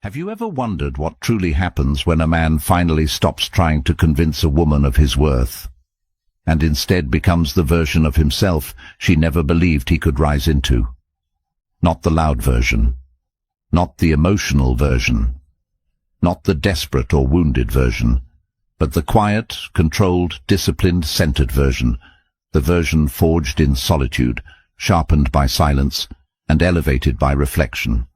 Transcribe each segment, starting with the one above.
Have you ever wondered what truly happens when a man finally stops trying to convince a woman of his worth, and instead becomes the version of himself she never believed he could rise into? Not the loud version, not the emotional version, not the desperate or wounded version, but the quiet, controlled, disciplined, centered version, the version forged in solitude, sharpened by silence, and elevated by reflection.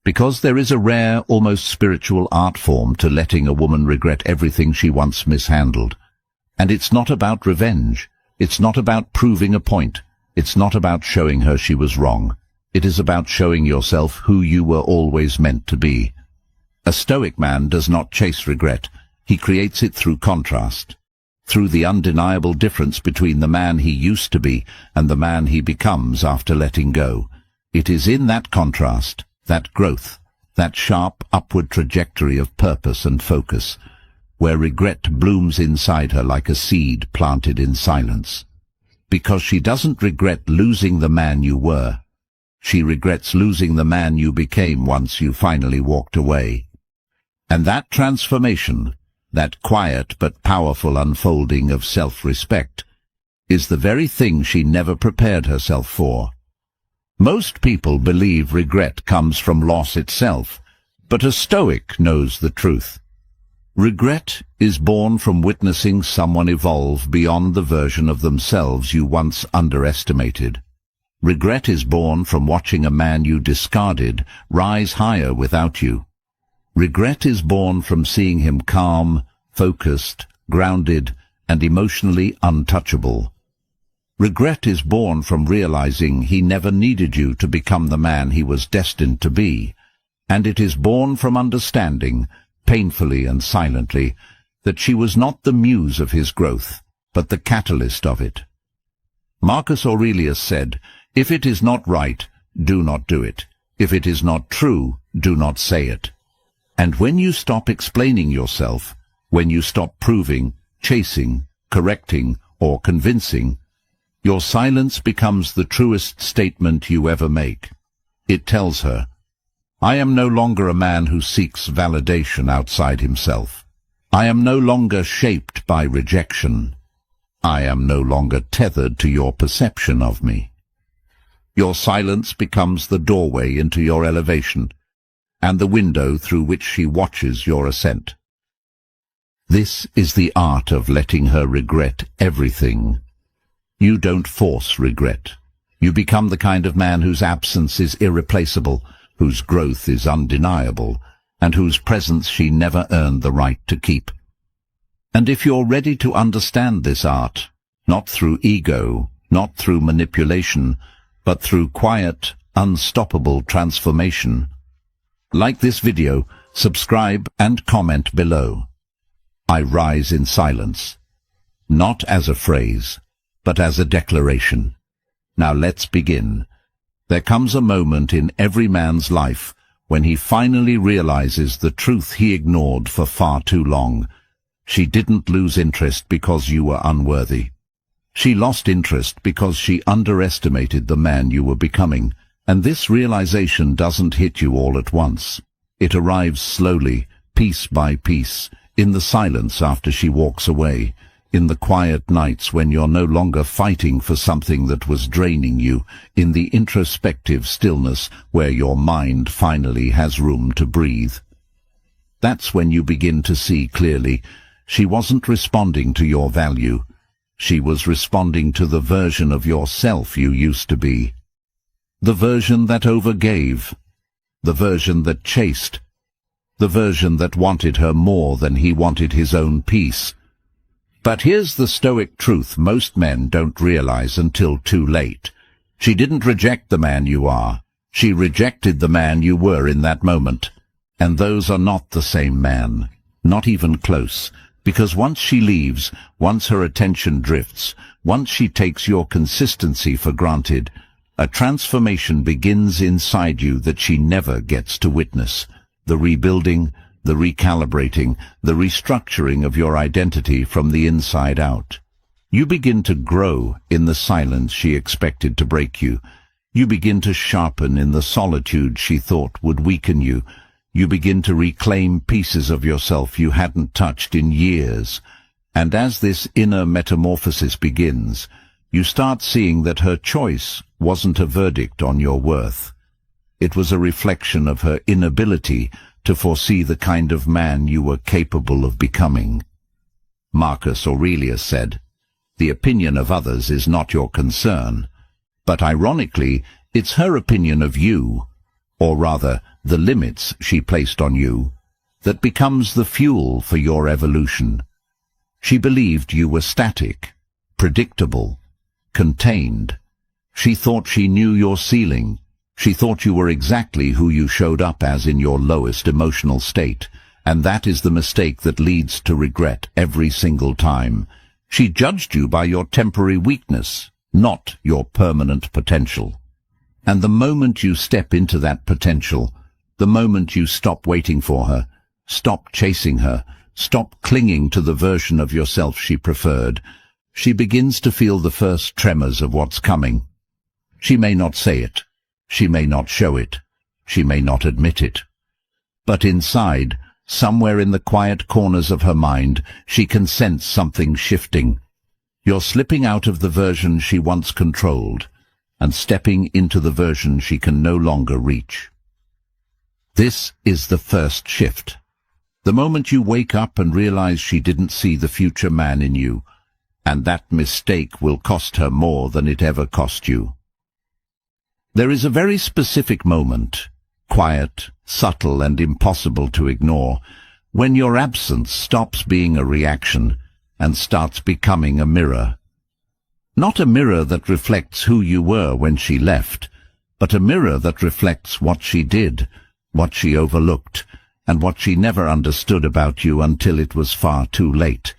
Because there is a rare, almost spiritual art form to letting a woman regret everything she once mishandled. And it's not about revenge. It's not about proving a point. It's not about showing her she was wrong. It is about showing yourself who you were always meant to be. A Stoic man does not chase regret. He creates it through contrast, through the undeniable difference between the man he used to be and the man he becomes after letting go. It is in that contrast, that growth, that sharp upward trajectory of purpose and focus, where regret blooms inside her like a seed planted in silence. Because she doesn't regret losing the man you were. She regrets losing the man you became once you finally walked away. And that transformation, that quiet but powerful unfolding of self-respect, is the very thing she never prepared herself for. Most people believe regret comes from loss itself, but a Stoic knows the truth. Regret is born from witnessing someone evolve beyond the version of themselves you once underestimated. Regret is born from watching a man you discarded rise higher without you. Regret is born from seeing him calm, focused, grounded, and emotionally untouchable. Regret is born from realizing he never needed you to become the man he was destined to be, and it is born from understanding, painfully and silently, that she was not the muse of his growth, but the catalyst of it. Marcus Aurelius said, "If it is not right, do not do it. If it is not true, do not say it." And when you stop explaining yourself, when you stop proving, chasing, correcting, or convincing, your silence becomes the truest statement you ever make. It tells her, "I am no longer a man who seeks validation outside himself. I am no longer shaped by rejection. I am no longer tethered to your perception of me." Your silence becomes the doorway into your elevation, and the window through which she watches your ascent. This is the art of letting her regret everything. You don't force regret. You become the kind of man whose absence is irreplaceable, whose growth is undeniable, and whose presence she never earned the right to keep. And if you're ready to understand this art, not through ego, not through manipulation, but through quiet, unstoppable transformation, like this video, subscribe and comment below. I rise in silence, not as a phrase, but as a declaration. Now let's begin. There comes a moment in every man's life when he finally realizes the truth he ignored for far too long. She didn't lose interest because you were unworthy. She lost interest because she underestimated the man you were becoming, and this realization doesn't hit you all at once. It arrives slowly, piece by piece, in the silence after she walks away, in the quiet nights when you're no longer fighting for something that was draining you, in the introspective stillness where your mind finally has room to breathe. That's when you begin to see clearly, she wasn't responding to your value. She was responding to the version of yourself you used to be. The version that overgave, the version that chased, the version that wanted her more than he wanted his own peace. But here's the Stoic truth most men don't realize until too late. She didn't reject the man you are. She rejected the man you were in that moment. And those are not the same man, not even close, because once she leaves, once her attention drifts, once she takes your consistency for granted, a transformation begins inside you that she never gets to witness. The rebuilding, the recalibrating, the restructuring of your identity from the inside out. You begin to grow in the silence she expected to break you. You begin to sharpen in the solitude she thought would weaken you. You begin to reclaim pieces of yourself you hadn't touched in years, and as this inner metamorphosis begins, you start seeing that her choice wasn't a verdict on your worth. It was a reflection of her inability to foresee the kind of man you were capable of becoming. Marcus Aurelius said, "The opinion of others is not your concern," but ironically, it's her opinion of you, or rather, the limits she placed on you, that becomes the fuel for your evolution. She believed you were static, predictable, contained. She thought she knew your ceiling. She thought you were exactly who you showed up as in your lowest emotional state, and that is the mistake that leads to regret every single time. She judged you by your temporary weakness, not your permanent potential. And the moment you step into that potential, the moment you stop waiting for her, stop chasing her, stop clinging to the version of yourself she preferred, she begins to feel the first tremors of what's coming. She may not say it, she may not show it, she may not admit it. But inside, somewhere in the quiet corners of her mind, she can sense something shifting. You're slipping out of the version she once controlled, and stepping into the version she can no longer reach. This is the first shift. The moment you wake up and realize she didn't see the future man in you, and that mistake will cost her more than it ever cost you. There is a very specific moment, quiet, subtle, and impossible to ignore, when your absence stops being a reaction and starts becoming a mirror. Not a mirror that reflects who you were when she left, but a mirror that reflects what she did, what she overlooked, and what she never understood about you until it was far too late.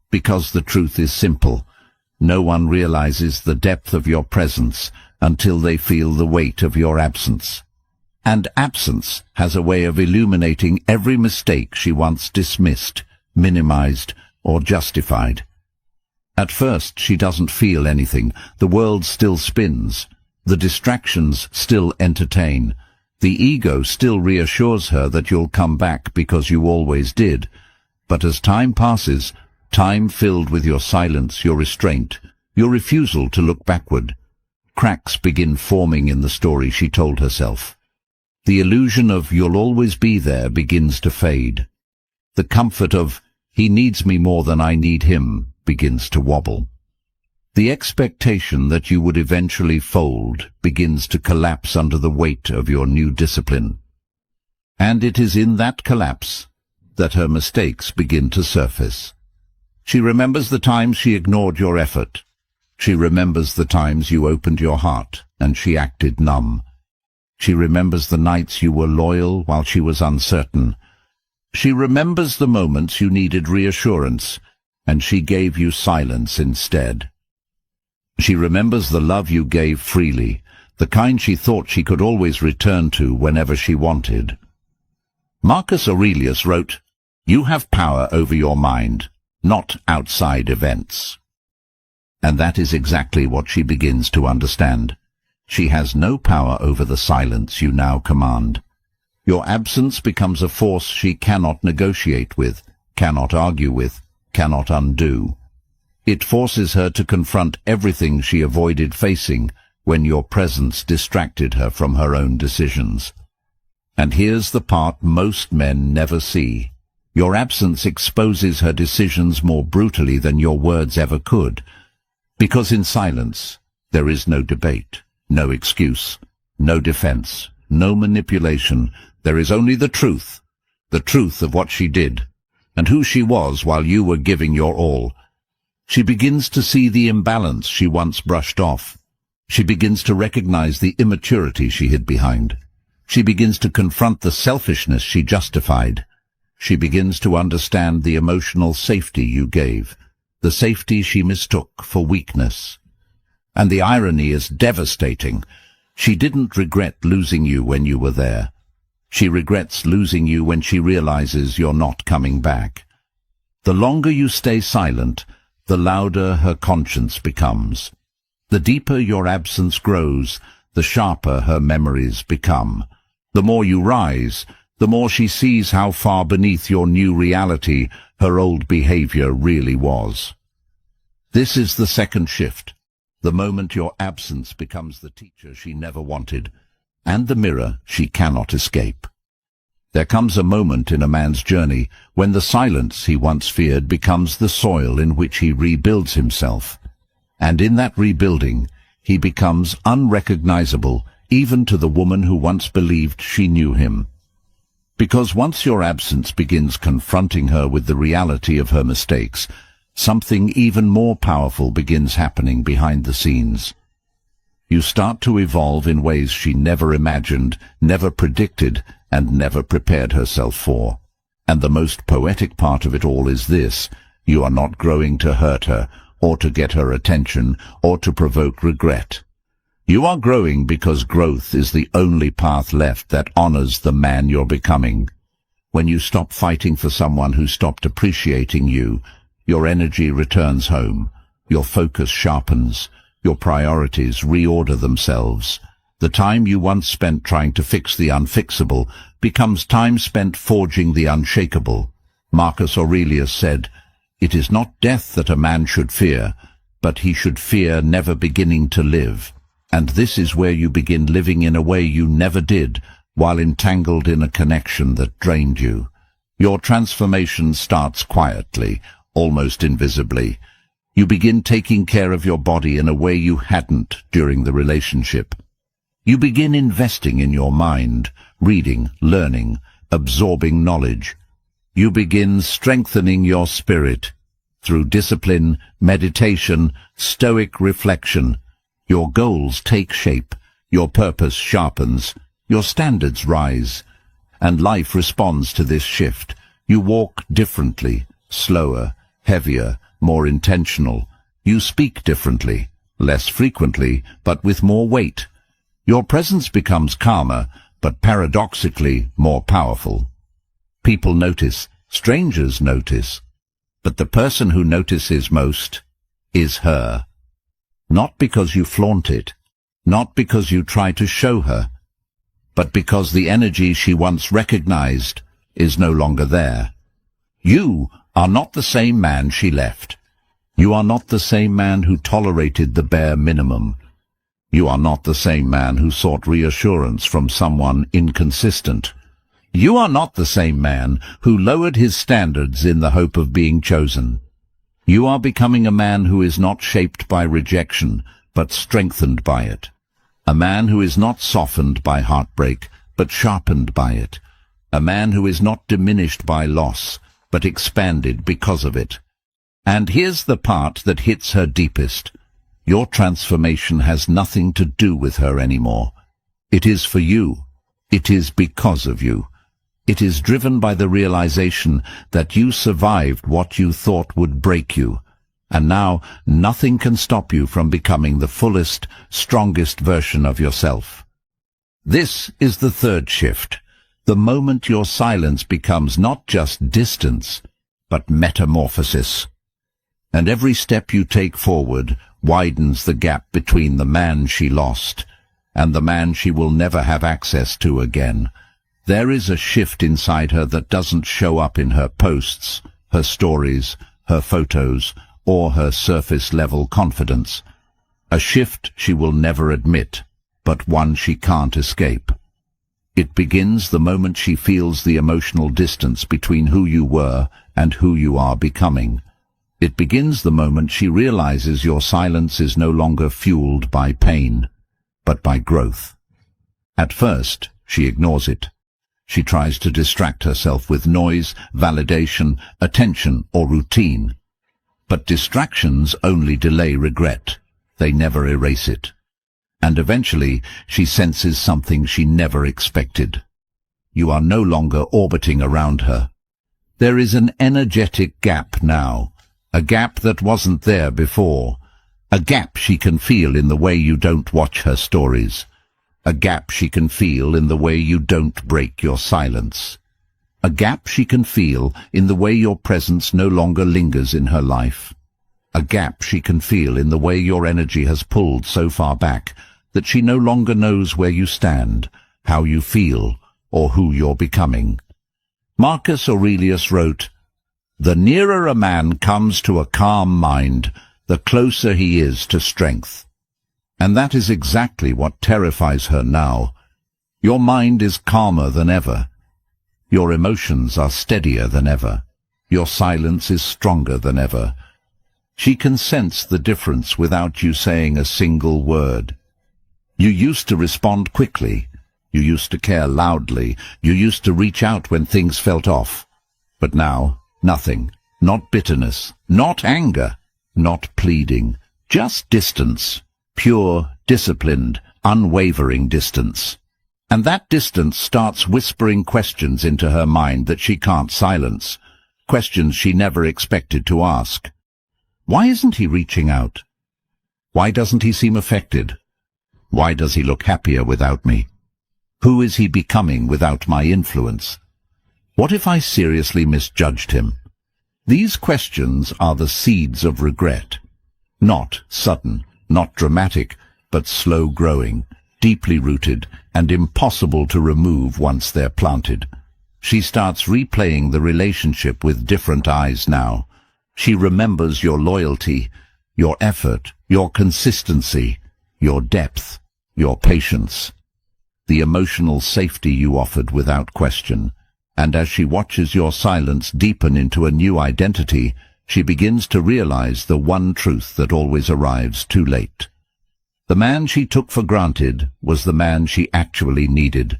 Because the truth is simple, no one realizes the depth of your presence until they feel the weight of your absence. And absence has a way of illuminating every mistake she once dismissed, minimized, or justified. At first she doesn't feel anything, the world still spins, the distractions still entertain, the ego still reassures her that you'll come back because you always did. But as time passes, time filled with your silence, your restraint, your refusal to look backward, cracks begin forming in the story she told herself. The illusion of "you'll always be there" begins to fade. The comfort of "he needs me more than I need him" begins to wobble. The expectation that you would eventually fold begins to collapse under the weight of your new discipline. And it is in that collapse that her mistakes begin to surface. She remembers the times she ignored your effort. She remembers the times you opened your heart and she acted numb. She remembers the nights you were loyal while she was uncertain. She remembers the moments you needed reassurance and she gave you silence instead. She remembers the love you gave freely, the kind she thought she could always return to whenever she wanted. Marcus Aurelius wrote, "You have power over your mind, not outside events." And that is exactly what she begins to understand. She has no power over the silence you now command. Your absence becomes a force she cannot negotiate with, cannot argue with, cannot undo. It forces her to confront everything she avoided facing when your presence distracted her from her own decisions. And here's the part most men never see. Your absence exposes her decisions more brutally than your words ever could. Because in silence, there is no debate, no excuse, no defense, no manipulation. There is only the truth of what she did, and who she was while you were giving your all. She begins to see the imbalance she once brushed off. She begins to recognize the immaturity she hid behind. She begins to confront the selfishness she justified. She begins to understand the emotional safety you gave, the safety she mistook for weakness. And the irony is devastating. She didn't regret losing you when you were there. She regrets losing you when she realizes you're not coming back. The longer you stay silent, the louder her conscience becomes. The deeper your absence grows, the sharper her memories become. The more you rise, the more she sees how far beneath your new reality her old behavior really was. This is the second shift, the moment your absence becomes the teacher she never wanted, and the mirror she cannot escape. There comes a moment in a man's journey when the silence he once feared becomes the soil in which he rebuilds himself. And in that rebuilding, he becomes unrecognizable even to the woman who once believed she knew him. Because once your absence begins confronting her with the reality of her mistakes, something even more powerful begins happening behind the scenes. You start to evolve in ways she never imagined, never predicted, and never prepared herself for. And the most poetic part of it all is this: you are not growing to hurt her, or to get her attention, or to provoke regret. You are growing because growth is the only path left that honors the man you're becoming. When you stop fighting for someone who stopped appreciating you, your energy returns home, your focus sharpens, your priorities reorder themselves. The time you once spent trying to fix the unfixable becomes time spent forging the unshakable. Marcus Aurelius said, "It is not death that a man should fear, but he should fear never beginning to live." And this is where you begin living in a way you never did, while entangled in a connection that drained you. Your transformation starts quietly, almost invisibly. You begin taking care of your body in a way you hadn't during the relationship. You begin investing in your mind, reading, learning, absorbing knowledge. You begin strengthening your spirit through discipline, meditation, stoic reflection. Your goals take shape, your purpose sharpens, your standards rise, and life responds to this shift. You walk differently, slower, heavier, more intentional. You speak differently, less frequently, but with more weight. Your presence becomes calmer, but paradoxically more powerful. People notice, strangers notice, but the person who notices most is her. Not because you flaunt it, not because you try to show her, but because the energy she once recognized is no longer there. You are not the same man she left. You are not the same man who tolerated the bare minimum. You are not the same man who sought reassurance from someone inconsistent. You are not the same man who lowered his standards in the hope of being chosen. You are becoming a man who is not shaped by rejection, but strengthened by it. A man who is not softened by heartbreak, but sharpened by it. A man who is not diminished by loss, but expanded because of it. And here's the part that hits her deepest. Your transformation has nothing to do with her anymore. It is for you. It is because of you. It is driven by the realization that you survived what you thought would break you, and now nothing can stop you from becoming the fullest, strongest version of yourself. This is the third shift, the moment your silence becomes not just distance, but metamorphosis. And every step you take forward widens the gap between the man she lost and the man she will never have access to again. There is a shift inside her that doesn't show up in her posts, her stories, her photos, or her surface-level confidence. A shift she will never admit, but one she can't escape. It begins the moment she feels the emotional distance between who you were and who you are becoming. It begins the moment she realizes your silence is no longer fueled by pain, but by growth. At first, she ignores it. She tries to distract herself with noise, validation, attention, or routine. But distractions only delay regret. They never erase it. And eventually, she senses something she never expected. You are no longer orbiting around her. There is an energetic gap now, a gap that wasn't there before, a gap she can feel in the way you don't watch her stories. A gap she can feel in the way you don't break your silence. A gap she can feel in the way your presence no longer lingers in her life. A gap she can feel in the way your energy has pulled so far back that she no longer knows where you stand, how you feel, or who you're becoming. Marcus Aurelius wrote, "The nearer a man comes to a calm mind, the closer he is to strength." And that is exactly what terrifies her now. Your mind is calmer than ever. Your emotions are steadier than ever. Your silence is stronger than ever. She can sense the difference without you saying a single word. You used to respond quickly. You used to care loudly. You used to reach out when things felt off. But now, nothing. Not bitterness. Not anger. Not pleading. Just distance. Pure, disciplined, unwavering distance. And that distance starts whispering questions into her mind that she can't silence. Questions she never expected to ask. Why isn't he reaching out? Why doesn't he seem affected? Why does he look happier without me? Who is he becoming without my influence? What if I seriously misjudged him? These questions are the seeds of regret. Not sudden, not dramatic, but slow-growing, deeply rooted, and impossible to remove once they're planted. She starts replaying the relationship with different eyes now. She remembers your loyalty, your effort, your consistency, your depth, your patience, the emotional safety you offered without question. And as she watches your silence deepen into a new identity, she begins to realize the one truth that always arrives too late. The man she took for granted was the man she actually needed,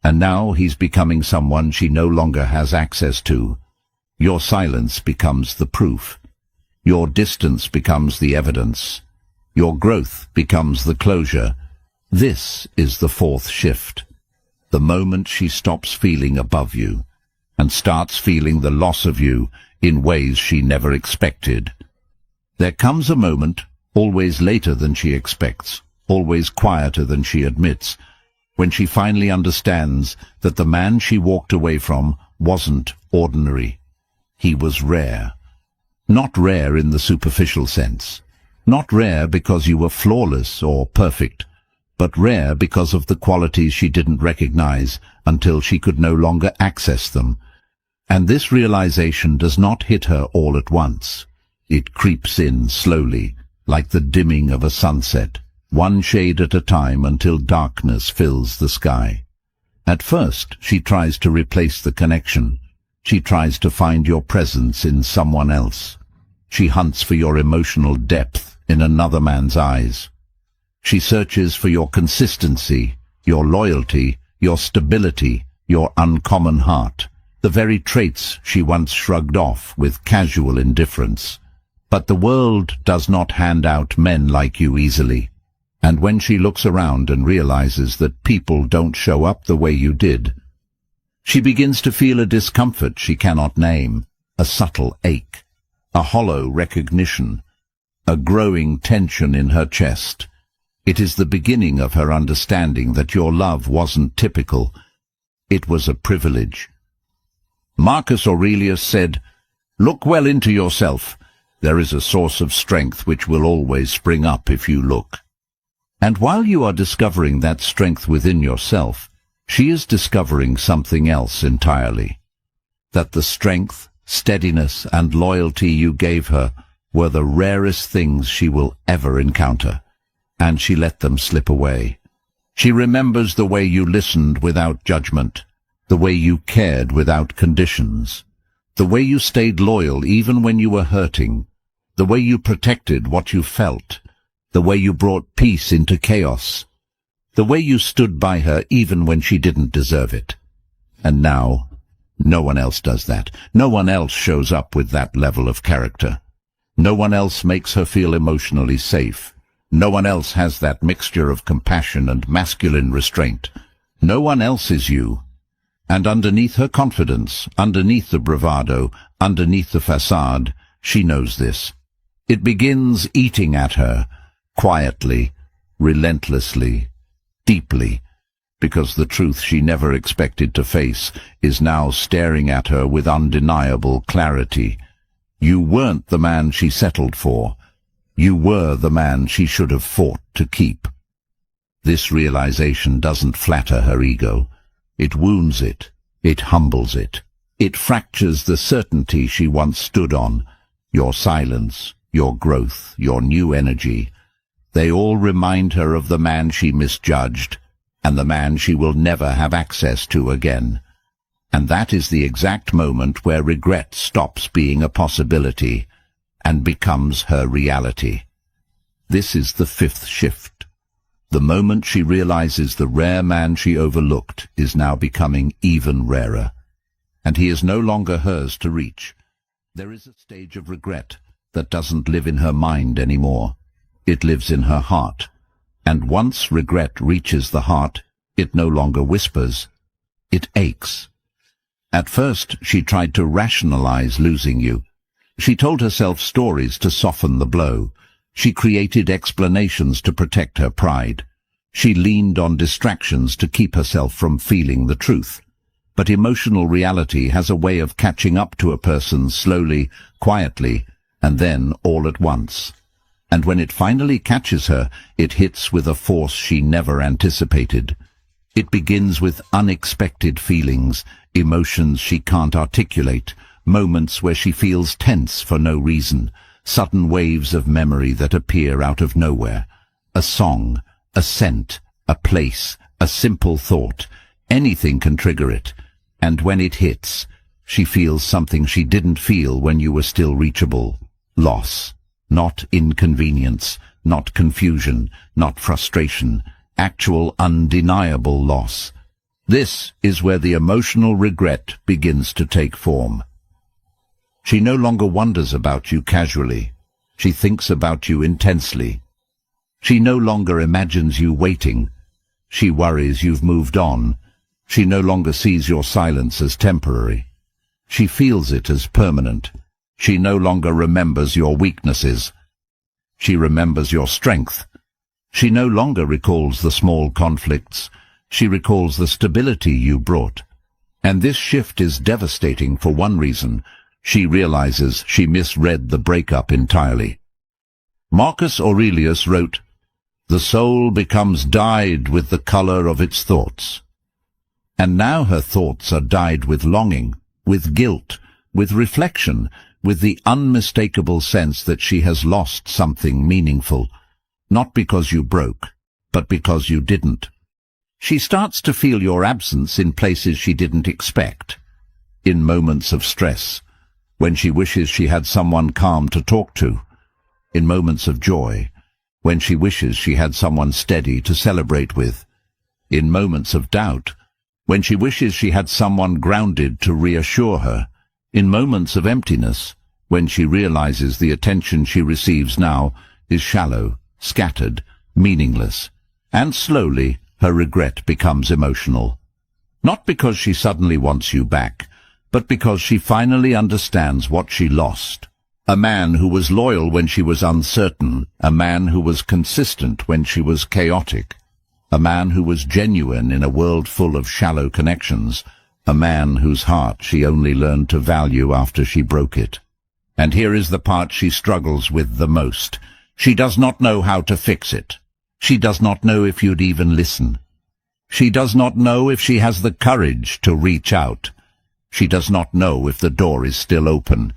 and now he's becoming someone she no longer has access to. Your silence becomes the proof. Your distance becomes the evidence. Your growth becomes the closure. This is the fourth shift. The moment she stops feeling above you and starts feeling the loss of you in ways she never expected. There comes a moment, always later than she expects, always quieter than she admits, when she finally understands that the man she walked away from wasn't ordinary. He was rare. Not rare in the superficial sense. Not rare because you were flawless or perfect, but rare because of the qualities she didn't recognize until she could no longer access them. And this realization does not hit her all at once. It creeps in slowly, like the dimming of a sunset, one shade at a time until darkness fills the sky. At first, she tries to replace the connection. She tries to find your presence in someone else. She hunts for your emotional depth in another man's eyes. She searches for your consistency, your loyalty, your stability, your uncommon heart, the very traits she once shrugged off with casual indifference. But the world does not hand out men like you easily. And when she looks around and realizes that people don't show up the way you did, she begins to feel a discomfort she cannot name, a subtle ache, a hollow recognition, a growing tension in her chest. It is the beginning of her understanding that your love wasn't typical. It was a privilege. Marcus Aurelius said, "Look well into yourself. There is a source of strength which will always spring up if you look." And while you are discovering that strength within yourself, she is discovering something else entirely. That the strength, steadiness, and loyalty you gave her were the rarest things she will ever encounter. And she let them slip away. She remembers the way you listened without judgment, the way you cared without conditions, the way you stayed loyal even when you were hurting, the way you protected what you felt, the way you brought peace into chaos, the way you stood by her even when she didn't deserve it. And now, no one else does that. No one else shows up with that level of character. No one else makes her feel emotionally safe. No one else has that mixture of compassion and masculine restraint. No one else is you. And underneath her confidence, underneath the bravado, underneath the facade, she knows this. It begins eating at her, quietly, relentlessly, deeply, because the truth she never expected to face is now staring at her with undeniable clarity. You weren't the man she settled for. You were the man she should have fought to keep. This realization doesn't flatter her ego. It wounds it. It humbles it. It fractures the certainty she once stood on. Your silence, your growth, your new energy. They all remind her of the man she misjudged, and the man she will never have access to again. And that is the exact moment where regret stops being a possibility and becomes her reality. This is the fifth shift. The moment she realizes the rare man she overlooked is now becoming even rarer, and he is no longer hers to reach. There is a stage of regret that doesn't live in her mind anymore. It lives in her heart, and once regret reaches the heart, it no longer whispers. It aches. At first, she tried to rationalize losing you. She told herself stories to soften the blow. She created explanations to protect her pride. She leaned on distractions to keep herself from feeling the truth. But emotional reality has a way of catching up to a person slowly, quietly, and then all at once. And when it finally catches her, it hits with a force she never anticipated. It begins with unexpected feelings, emotions she can't articulate, moments where she feels tense for no reason, sudden waves of memory that appear out of nowhere. A song, a scent, a place, a simple thought, anything can trigger it. And when it hits, she feels something she didn't feel when you were still reachable. Loss. Not inconvenience, not confusion, not frustration. Actual undeniable loss. This is where the emotional regret begins to take form. She no longer wonders about you casually. She thinks about you intensely. She no longer imagines you waiting. She worries you've moved on. She no longer sees your silence as temporary. She feels it as permanent. She no longer remembers your weaknesses. She remembers your strength. She no longer recalls the small conflicts. She recalls the stability you brought. And this shift is devastating for one reason. She realizes she misread the breakup entirely. Marcus Aurelius wrote, "The soul becomes dyed with the color of its thoughts." And now her thoughts are dyed with longing, with guilt, with reflection, with the unmistakable sense that she has lost something meaningful, not because you broke, but because you didn't. She starts to feel your absence in places she didn't expect, in moments of stress, when she wishes she had someone calm to talk to, in moments of joy, when she wishes she had someone steady to celebrate with, in moments of doubt, when she wishes she had someone grounded to reassure her, in moments of emptiness, when she realizes the attention she receives now is shallow, scattered, meaningless, and slowly her regret becomes emotional. Not because she suddenly wants you back, but because she finally understands what she lost. A man who was loyal when she was uncertain, a man who was consistent when she was chaotic, a man who was genuine in a world full of shallow connections, a man whose heart she only learned to value after she broke it. And here is the part she struggles with the most. She does not know how to fix it. She does not know if you'd even listen. She does not know if she has the courage to reach out. She does not know if the door is still open.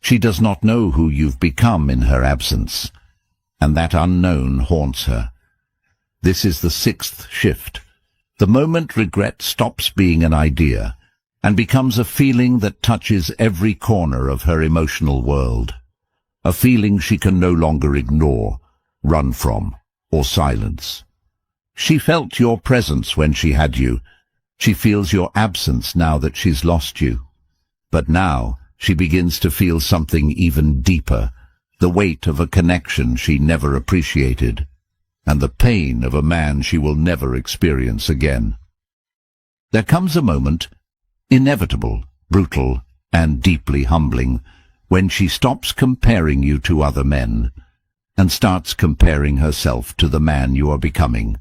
She does not know who you've become in her absence. And that unknown haunts her. This is the sixth shift. The moment regret stops being an idea and becomes a feeling that touches every corner of her emotional world. A feeling she can no longer ignore, run from, or silence. She felt your presence when she had you. She feels your absence now that she's lost you. But now she begins to feel something even deeper, the weight of a connection she never appreciated, and the pain of a man she will never experience again. There comes a moment, inevitable, brutal, and deeply humbling, when she stops comparing you to other men and starts comparing herself to the man you are becoming.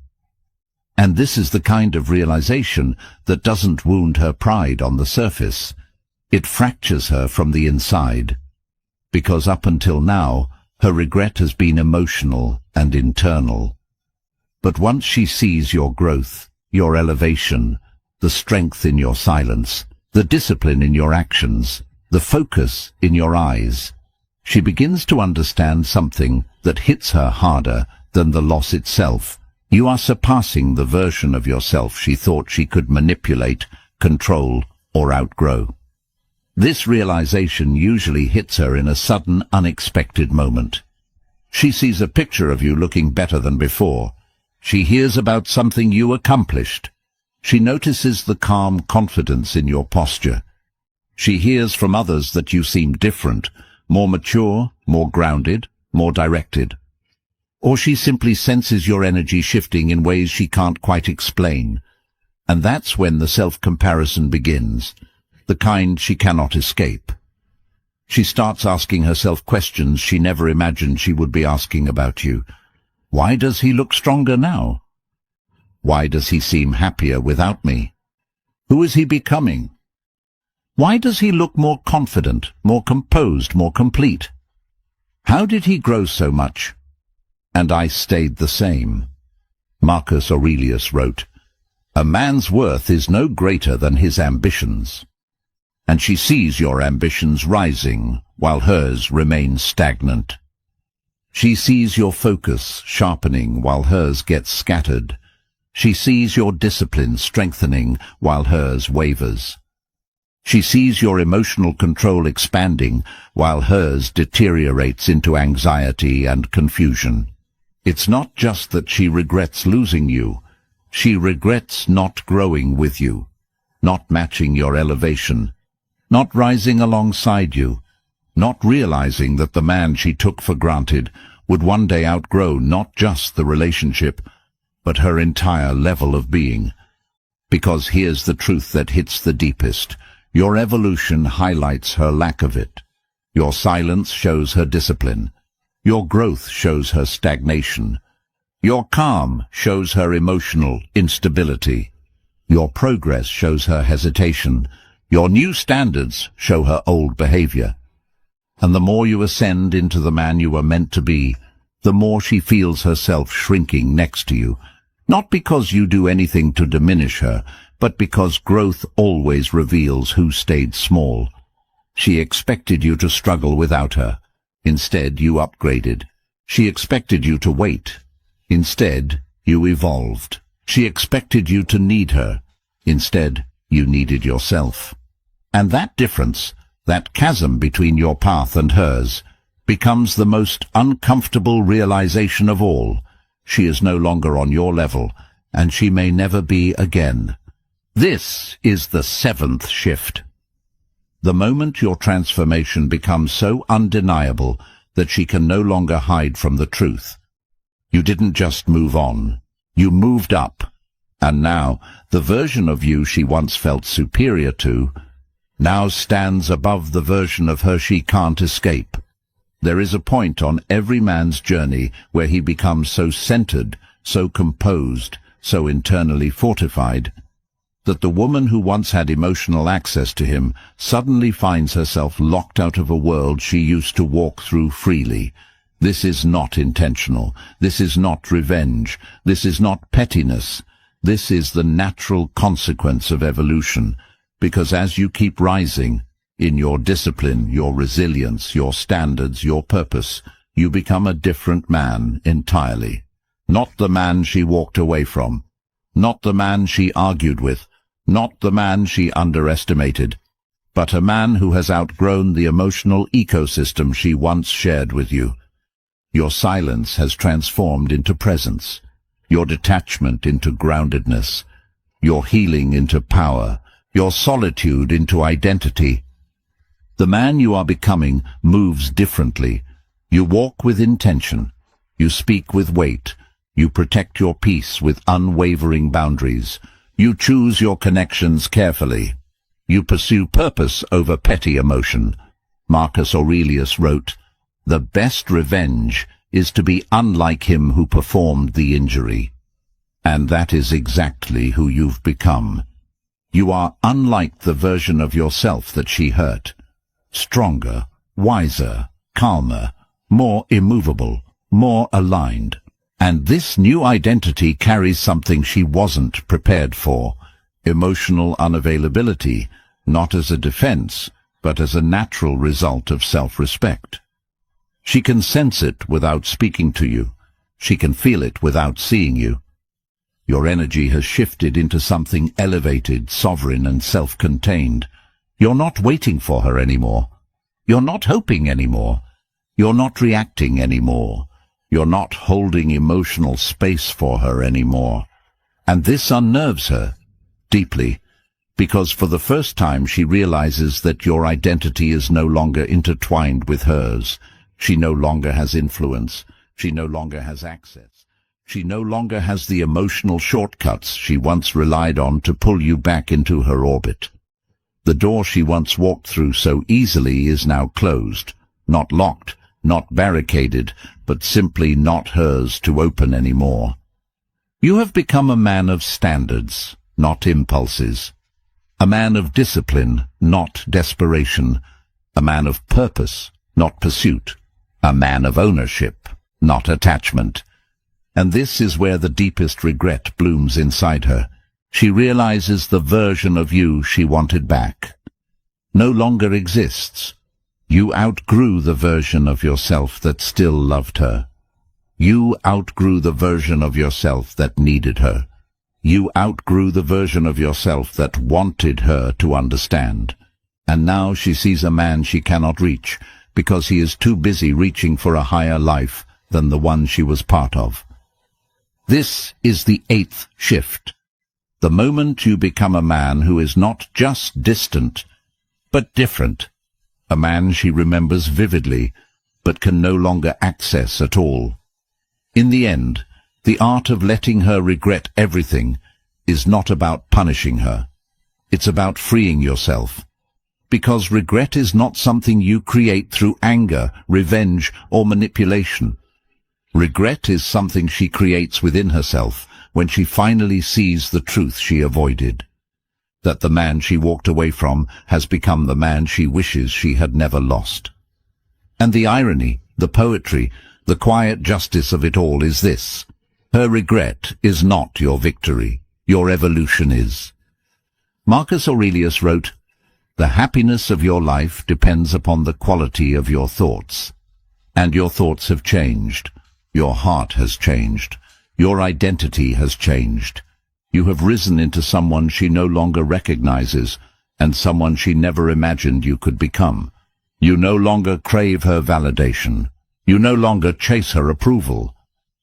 And this is the kind of realization that doesn't wound her pride on the surface. It fractures her from the inside, because up until now her regret has been emotional and internal. But once she sees your growth, your elevation, the strength in your silence, the discipline in your actions, the focus in your eyes. She begins to understand something that hits her harder than the loss itself. You are surpassing the version of yourself she thought she could manipulate, control, or outgrow. This realization usually hits her in a sudden, unexpected moment. She sees a picture of you looking better than before. She hears about something you accomplished. She notices the calm confidence in your posture. She hears from others that you seem different, more mature, more grounded, more directed. Or she simply senses your energy shifting in ways she can't quite explain. And that's when the self-comparison begins, the kind she cannot escape. She starts asking herself questions she never imagined she would be asking about you. Why does he look stronger now? Why does he seem happier without me? Who is he becoming? Why does he look more confident, more composed, more complete? How did he grow so much? And I stayed the same. Marcus Aurelius wrote, "A man's worth is no greater than his ambitions." And she sees your ambitions rising while hers remain stagnant. She sees your focus sharpening while hers gets scattered. She sees your discipline strengthening while hers wavers. She sees your emotional control expanding while hers deteriorates into anxiety and confusion. It's not just that she regrets losing you. She regrets not growing with you, not matching your elevation, not rising alongside you, not realizing that the man she took for granted would one day outgrow not just the relationship, but her entire level of being. Because here's the truth that hits the deepest. Your evolution highlights her lack of it. Your silence shows her discipline. Your growth shows her stagnation. Your calm shows her emotional instability. Your progress shows her hesitation. Your new standards show her old behavior. And the more you ascend into the man you were meant to be, the more she feels herself shrinking next to you. Not because you do anything to diminish her, but because growth always reveals who stayed small. She expected you to struggle without her. Instead, you upgraded. She expected you to wait. Instead, you evolved. She expected you to need her. Instead, you needed yourself. And that difference, that chasm between your path and hers, becomes the most uncomfortable realization of all. She is no longer on your level, and she may never be again. This is the seventh shift. The moment your transformation becomes so undeniable that she can no longer hide from the truth. You didn't just move on, you moved up. And now, the version of you she once felt superior to, now stands above the version of her she can't escape. There is a point on every man's journey where he becomes so centered, so composed, so internally fortified, that the woman who once had emotional access to him suddenly finds herself locked out of a world she used to walk through freely. This is not intentional. This is not revenge. This is not pettiness. This is the natural consequence of evolution, because as you keep rising, in your discipline, your resilience, your standards, your purpose, you become a different man entirely. Not the man she walked away from, not the man she argued with, not the man she underestimated, but a man who has outgrown the emotional ecosystem she once shared with you. Your silence has transformed into presence, your detachment into groundedness, your healing into power, your solitude into identity. The man you are becoming moves differently. You walk with intention. You speak with weight. You protect your peace with unwavering boundaries. You choose your connections carefully. You pursue purpose over petty emotion. Marcus Aurelius wrote, "The best revenge is to be unlike him who performed the injury." And that is exactly who you've become. You are unlike the version of yourself that she hurt. Stronger, wiser, calmer, more immovable, more aligned. And this new identity carries something she wasn't prepared for. emotional unavailability, not as a defense, but as a natural result of self-respect. She can sense it without speaking to you. She can feel it without seeing you. Your energy has shifted into something elevated, sovereign, and self-contained. You're not waiting for her anymore. You're not hoping anymore. You're not reacting anymore. You're not holding emotional space for her anymore. And this unnerves her deeply, because for the first time she realizes that your identity is no longer intertwined with hers. She no longer has influence. She no longer has access. She no longer has the emotional shortcuts she once relied on to pull you back into her orbit. The door she once walked through so easily is now closed, not locked, not barricaded, but simply not hers to open anymore. You have become a man of standards, not impulses. A man of discipline, not desperation. A man of purpose, not pursuit. A man of ownership, not attachment. And this is where the deepest regret blooms inside her. She realizes the version of you she wanted back no longer exists. You outgrew the version of yourself that still loved her. You outgrew the version of yourself that needed her. You outgrew the version of yourself that wanted her to understand. And now she sees a man she cannot reach, because he is too busy reaching for a higher life than the one she was part of. This is the 8th shift. The moment you become a man who is not just distant, but different. A man she remembers vividly, but can no longer access at all. In the end, the art of letting her regret everything is not about punishing her. It's about freeing yourself. Because regret is not something you create through anger, revenge, or manipulation. Regret is something she creates within herself when she finally sees the truth she avoided. That the man she walked away from has become the man she wishes she had never lost. And the irony, the poetry, the quiet justice of it all is this: her regret is not your victory, your evolution is. Marcus Aurelius wrote, "The happiness of your life depends upon the quality of your thoughts." And your thoughts have changed. Your heart has changed. Your identity has changed. You have risen into someone she no longer recognizes, and someone she never imagined you could become. You no longer crave her validation. You no longer chase her approval.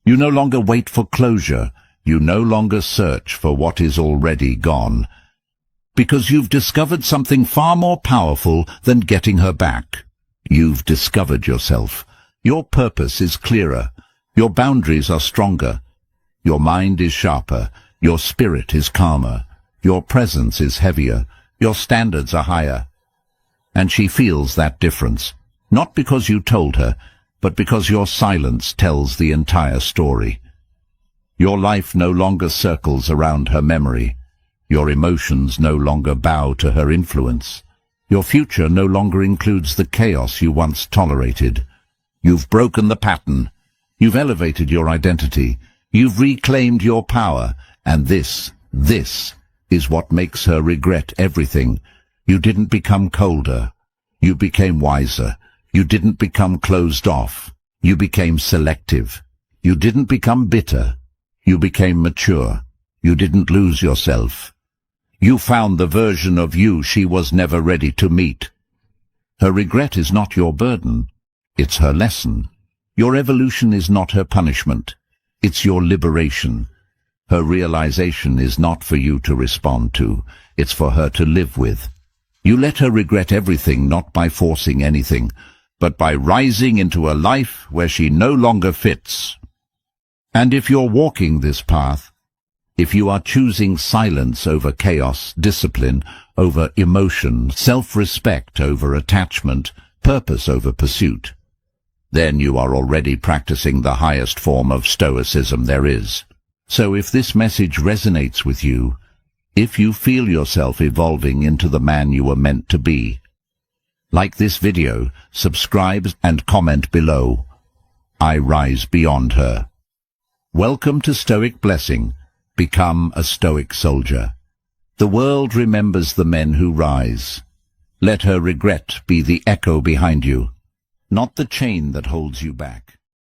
You no longer wait for closure. You no longer search for what is already gone. Because you've discovered something far more powerful than getting her back. You've discovered yourself. Your purpose is clearer. Your boundaries are stronger. Your mind is sharper. Your spirit is calmer. Your presence is heavier. Your standards are higher. And she feels that difference, not because you told her, but because your silence tells the entire story. Your life no longer circles around her memory. Your emotions no longer bow to her influence. Your future no longer includes the chaos you once tolerated. You've broken the pattern. You've elevated your identity. You've reclaimed your power. And this is what makes her regret everything. You didn't become colder. You became wiser. You didn't become closed off. You became selective. You didn't become bitter. You became mature. You didn't lose yourself. You found the version of you she was never ready to meet. Her regret is not your burden. It's her lesson. Your evolution is not her punishment. It's your liberation. Her realization is not for you to respond to. It's for her to live with. You let her regret everything, not by forcing anything, but by rising into a life where she no longer fits. And if you're walking this path, if you are choosing silence over chaos, discipline over emotion, self-respect over attachment, purpose over pursuit, then you are already practicing the highest form of Stoicism there is. So if this message resonates with you, if you feel yourself evolving into the man you were meant to be, like this video, subscribe and comment below. I rise beyond her. Welcome to Stoic Blessing. Become a Stoic soldier. The world remembers the men who rise. Let her regret be the echo behind you, not the chain that holds you back.